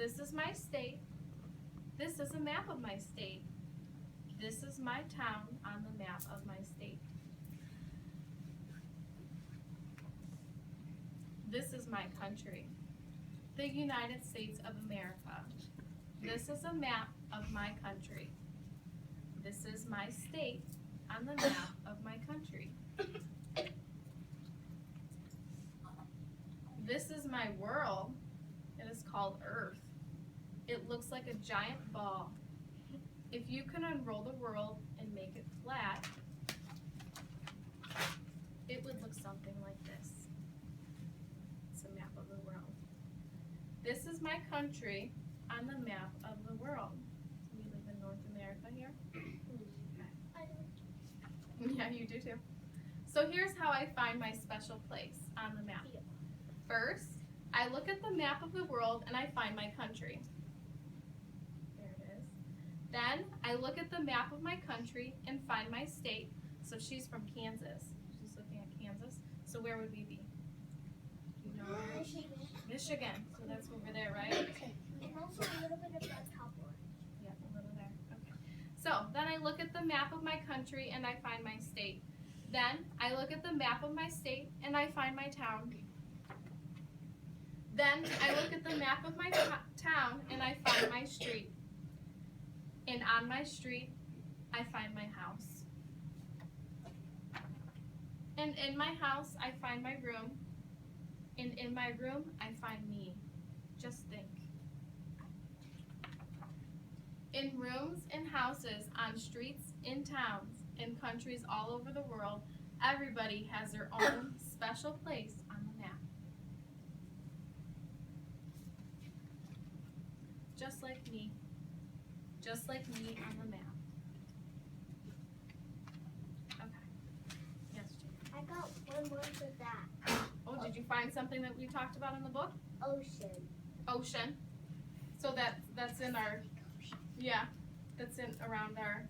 This is my state. This is a map of my state. This is my town on the map of my state. This is my country, the United States of America. This is a map of my country. This is my state on the map of my country. This is my world. It is called Earth. It looks like a giant ball. If you can unroll the world and make it flat, it would look something like this. It's a map of the world. This is my country on the map of the world. We live in North America here. Yeah, you do too. So here's how I find my special place on the map. First, I look at the map of the world and I find my country. There it is. Then I look at the map of my country and find my state. So she's from Kansas. She's looking at Kansas. So where would we be? You know where? Michigan. So that's over there, right? And also a little bit of that top one. Yep, a little there. Okay. So then I look at the map of my country and I find my state. Then I look at the map of my state and I find my town. Then I look at the map of my town and I find my street. And on my street, I find my house. And in my house, I find my room. And in my room, I find me. Just think. In rooms, in houses, on streets, in towns, in countries all over the world, everybody has their own special place on the map. Just like me. Just like me on the map. Okay. Yes, Jane. I got one more for that. Oh, did you find something that we talked about in the book? Ocean. Ocean. So that's in our, yeah, that's in around our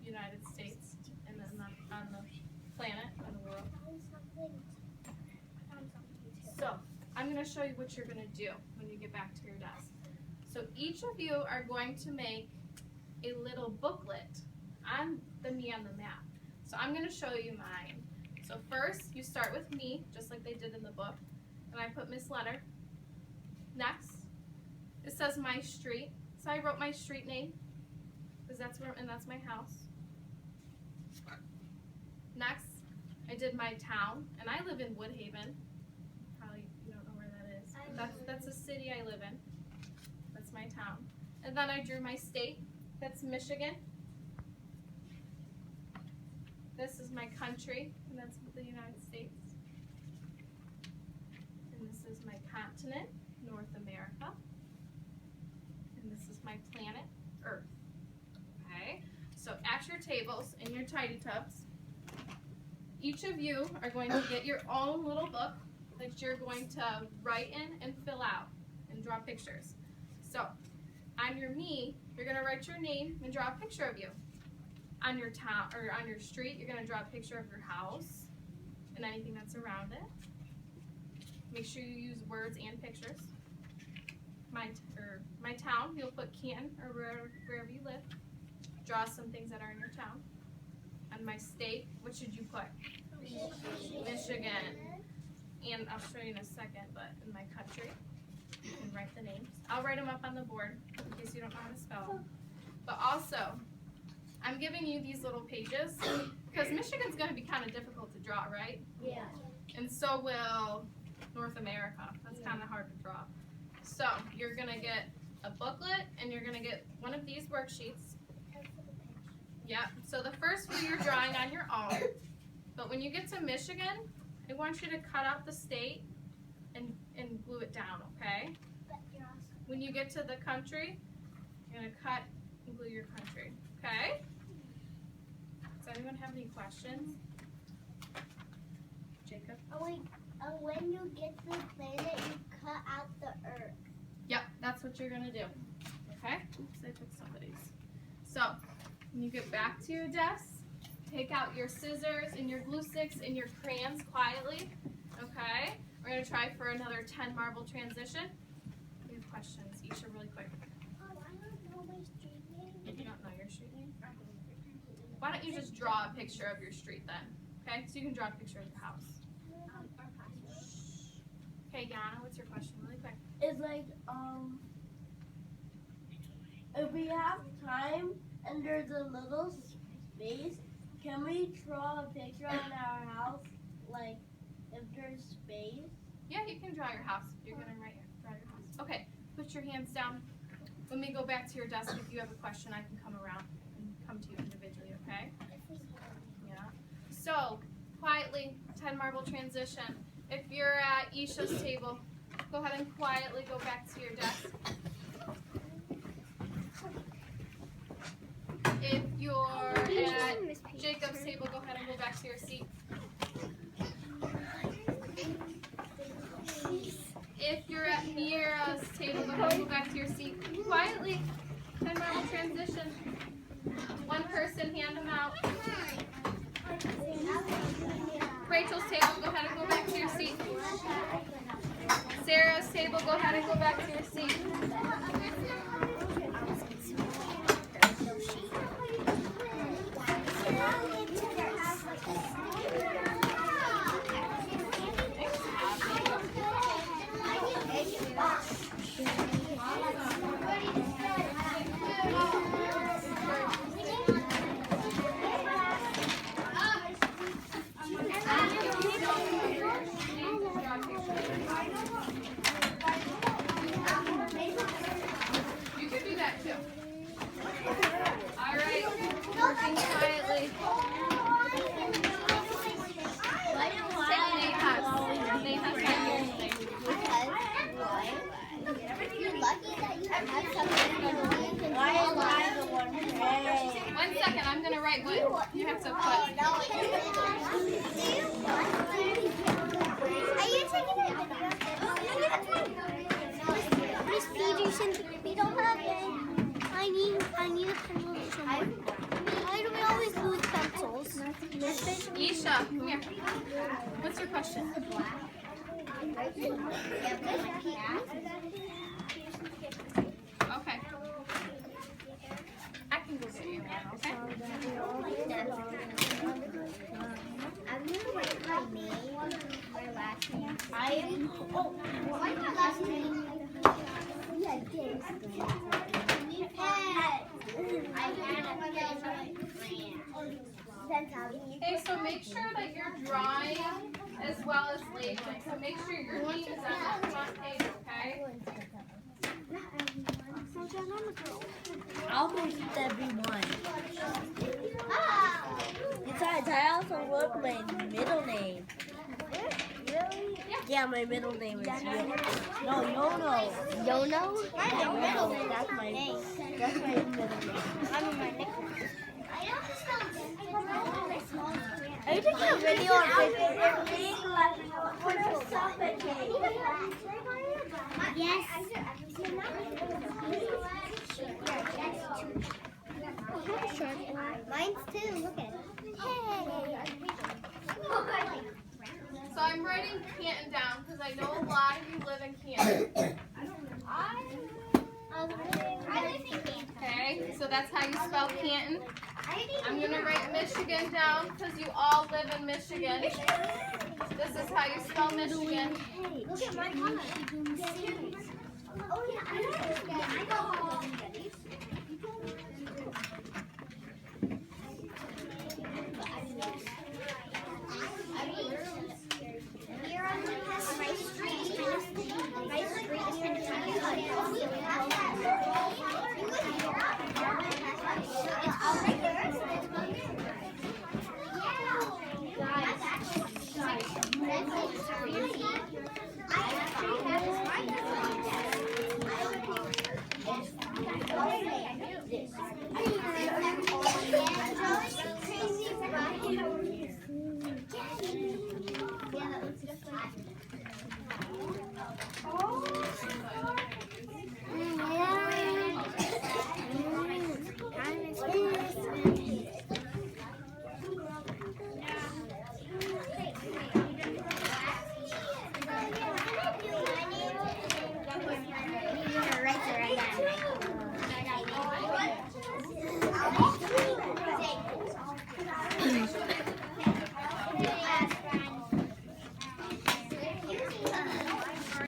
United States and then on the planet, on the world. I found something too. So I'm going to show you what you're going to do when you get back to your desk. So each of you are going to make a little booklet on the me on the map. So I'm going to show you mine. So first, you start with me, just like they did in the book, and I put Miss Leonard. Next, it says my street. So I wrote my street name, because that's where, and that's my house. Next, I did my town, and I live in Woodhaven. Probably you don't know where that is. That's a city I live in. That's my town. And then I drew my state. That's Michigan. This is my country, and that's the United States. And this is my continent, North America. And this is my planet, Earth. Okay, so at your tables in your tidy tubs, each of you are going to get your own little book that you're going to write in and fill out and draw pictures. So on your me, you're going to write your name and draw a picture of you. On your town or on your street, you're going to draw a picture of your house and anything that's around it. Make sure you use words and pictures. My town, you'll put Canton or wherever you live. Draw some things that are in your town. On my state, what should you put? Michigan. And I'll show you in a second, but in my country, you can write the names. I'll write them up on the board in case you don't know how to spell them. But also, I'm giving you these little pages because Michigan's going to be kind of difficult to draw, right? Yeah. And so will North America. That's kind of hard to draw. So you're going to get a booklet and you're going to get one of these worksheets. Yep. So the first few you're drawing on your own. But when you get to Michigan, I want you to cut out the state and glue it down, okay? When you get to the country, you're going to cut and glue your country, okay? Does anyone have any questions? Jacob? Oh wait, when you get to the planet, you cut out the Earth. Yep, that's what you're going to do, okay? Oops, I took somebody's. So, when you get back to your desk, take out your scissors and your glue sticks and your crayons quietly, okay? We're going to try for another 10 marble transition. We have questions, Isha, really quick. I don't know my street name. You don't know your street name? Why don't you just draw a picture of your street then? Okay, so you can draw a picture of the house. Okay, Yana, what's your question, really quick? It's like, if we have time and there's a little space, can we draw a picture on our house? Like, if there's space? Yeah, you can draw your house. You're gonna draw your house. Okay, put your hands down. When we go back to your desk, if you have a question, I can come around and come to you individually, okay? Yeah. So, quietly, 10 marble transition. If you're at Isha's table, go ahead and quietly go back to your desk. If you're at Jacob's table, go ahead and go back to your seat. If you're at Mira's table, go ahead and go back to your seat. Quietly, 10 marble transition. One person, hand them out. Rachel's table, go ahead and go back to your seat. Sarah's table, go ahead and go back to your seat. You can do that too. All right, working quietly. You're lucky that you have something. One second, I'm gonna write what you have to put. Are you taking a video? Miss Peterson, we don't have it. I need a pencil. Why do we always lose pencils? Isha, come here. What's your question? Okay. I can go get you one, okay? I'm gonna write my name, my last name. What's my last name? Yeah, James. Okay, so make sure that you're drawing as well as labeling. So make sure your name is on the front page, okay? I'll believe everyone. Besides, I also wrote my middle name. Really? Yeah, my middle name is Yono. No, Yono. Yono? That's my middle name. I'm my nickname. Are you taking a video on Facebook? Yes. Mine's too. Look at it. So I'm writing Canton down because I know a lot of you live in Canton. Okay, so that's how you spell Canton. I'm going to write Michigan down because you all live in Michigan. This is how you spell Michigan. Look at my comment.